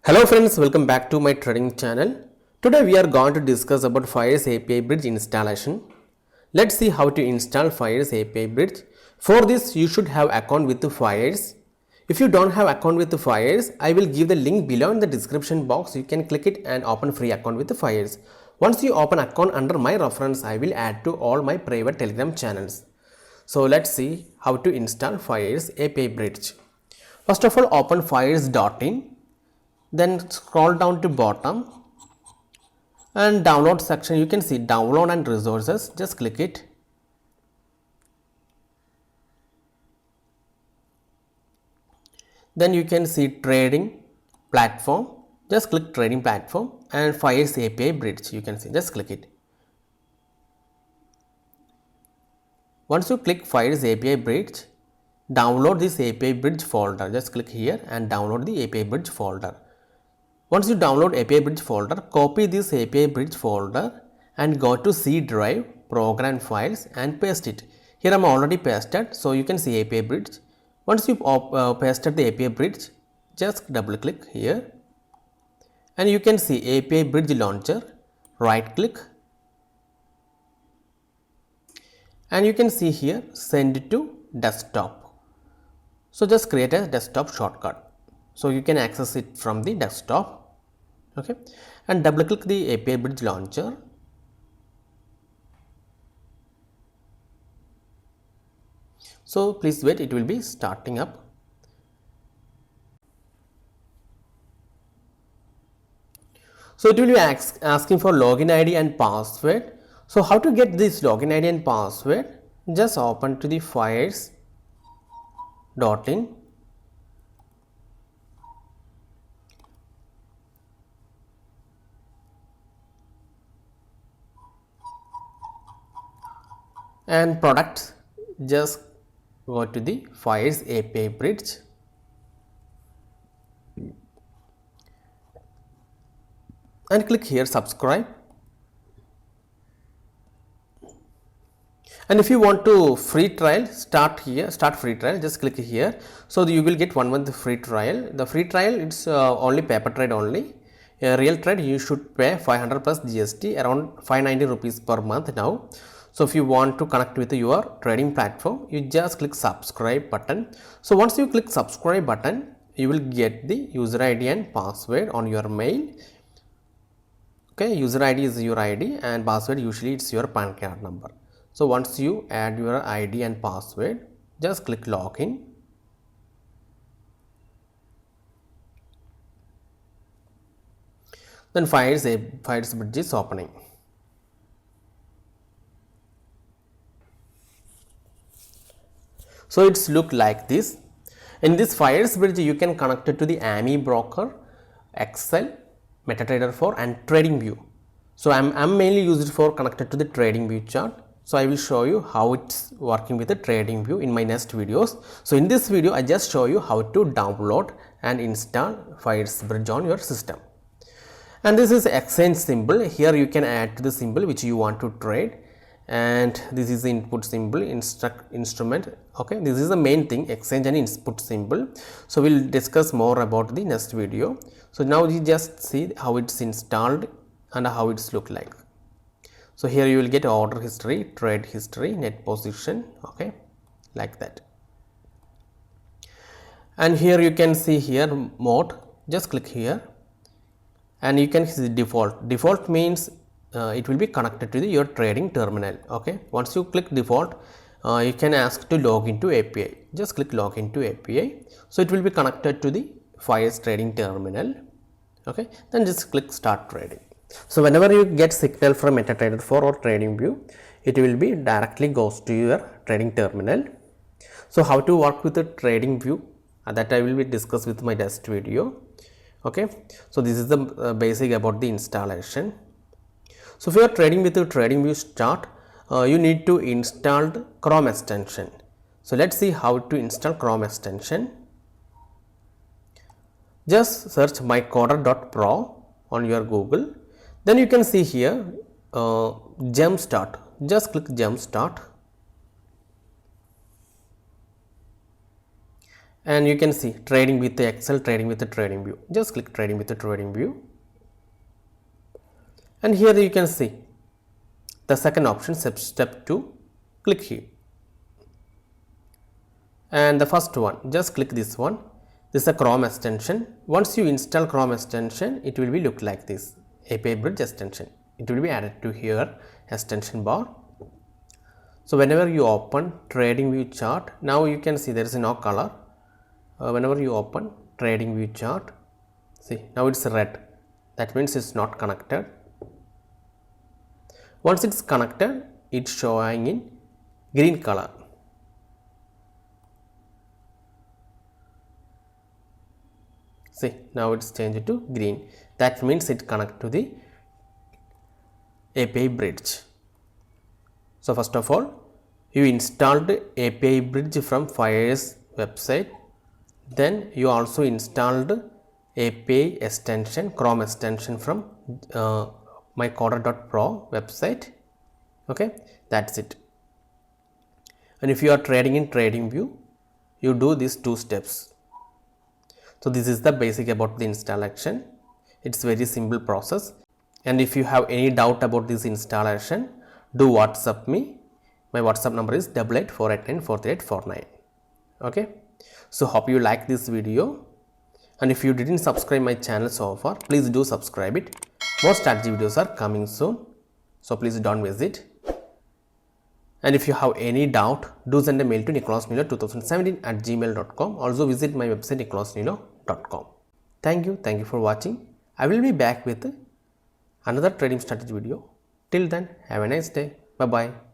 Hello friends, welcome back to my trading channel. Today we are going to discuss about Fire's API Bridge installation. Let's see how to install Fire's API Bridge. For this you should have account with Fire's. If you don't have account with Fire's, I will give the link below in the description box. You can click it and open free account with Fire's. Once you open account under my reference, I will add to all my private Telegram channels. So let's see how to install Fire's API Bridge. First of all, open Fire's.in. Then scroll down to bottom and download section. You can see download and resources. Just click it. Then you can see trading platform. Just click trading platform and Fire's API Bridge. You can see, just click it. Once you click Fire's API Bridge, download this API Bridge folder. Just click here and download the API Bridge folder. Once you download API Bridge folder, copy this API Bridge folder and go to C drive, program files and paste it. Here I am already pasted, so you can see API Bridge. Once you pasted the API Bridge, just double click here and you can see API Bridge launcher. Right click and you can see here send to desktop. So just create a desktop shortcut. So you can access it from the desktop, okay, and double click the API Bridge launcher. So please wait, it will be starting up. So it will be asking for login ID and password. So how to get this login ID and password? Just open to the Fire's.in. And products, just go to the Fire's API Bridge and click here subscribe. And if you want to free trial, start here, start free trial, just click here. So you will get 1 month free trial. The free trial, it's only paper trade only. A real trade you should pay 500 plus GST, around 590 rupees per month now. So if you want to connect with your trading platform, you just click subscribe button. So once you click subscribe button, you will get the user ID and password on your mail. Okay, user ID is your ID and password usually it's your PAN card number. So once you add your ID and password, just click login. Then Fire's Bridge is opening. So it's look like this. In this Fire's Bridge, you can connect it to the AMI broker, Excel, MetaTrader 4 and TradingView. So I'm mainly used for connected to the TradingView chart. So I will show you how it's working with the TradingView in my next videos. So in this video, I just show you how to download and install Fire's Bridge on your system. And this is exchange symbol. Here you can add to the symbol which you want to trade. And this is the input symbol, instrument. Okay, this is the main thing, exchange and input symbol. So we'll discuss more about the next video. So now you just see how it's installed and how it's look like. So here you will get order history, trade history, net position, okay, like that. And here you can see here mode, just click here and you can see default. Default means it will be connected to your trading terminal. Okay, once you click default, you can ask to log into API. Just click log into API. So it will be connected to the Fire's trading terminal. Okay, then just click start trading. So whenever you get signal from MetaTrader 4 or TradingView, it will be directly goes to your trading terminal. So how to work with the TradingView, that I will be discuss with my next video. Okay, so this is the basic about the installation. So if you are trading with the TradingView chart, you need to install the Chrome extension. So let's see how to install Chrome extension. Just search mycoder.pro on your Google. Then you can see here Jumpstart. Just click Jumpstart and you can see trading with the Excel, trading with the trading view. Just click trading with the trading view, and here you can see the second option, step 2. Click here, and the first one, just click this one. This is a Chrome extension. Once you install Chrome extension, it will be look like this, API Bridge extension. It will be added to here extension bar. So whenever you open trading view chart, now you can see there is no color. Whenever you open trading view chart, see now it's red, that means it's not connected. Once it's connected, it's showing in green color. See, now it's changed to green, that means it connect to the API Bridge. So first of all, you installed API Bridge from Fire's website, then you also installed API extension, Chrome extension from mycoder.pro website. Okay, that's it. And if you are trading in trading view, you do these 2 steps. So this is the basic about the installation. It's very simple process, and if you have any doubt about this installation, do WhatsApp me. My WhatsApp number is 8848943849. Okay, so hope you like this video, and if you didn't subscribe my channel so far, please do subscribe it. More strategy videos are coming soon, so please don't miss it. And if you have any doubt, do send a mail to nicholasnilo2017@gmail.com. Also visit my website nicholasnilo.com. Thank you for watching. I will be back with another trading strategy video. Till then, have a nice day. Bye bye.